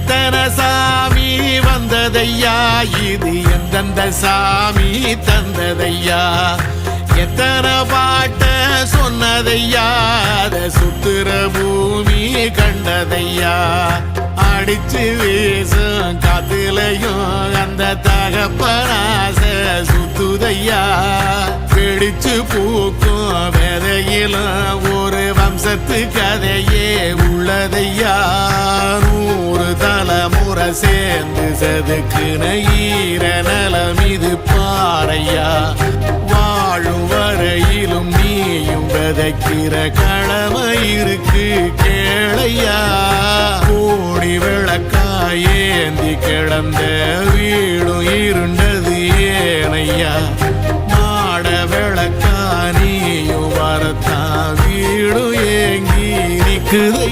எத்தனை சாமி வந்ததையா, இது எந்தெந்த சாமி தந்ததையா, எத்தனை பாட்ட சொன்னதையா, அத சுத்துற பூமி கண்டதையா, அடிச்சு வீசும் காத்துலையும் அந்த தகப்பனாச சுத்துதையா, பிடிச்சு பூக்கும் விதையிலும் ஒரு வம்சத்து கதையே உள்ளதையா, 100 தலைமுறை சேர்ந்து செதுக்குன ஈர நலம் இது பாறையா, வாழும் வரையிலும் நீயும் விதைக்கிற கடமை இருக்கு கேளையா, கோடி விளக்காயேந்தி கிடந்த வீடும் இருண்டது ஏனையா, மாட விளக்கா நீயும் வரத்தான் வீடும் ஏங்கி நிக்குது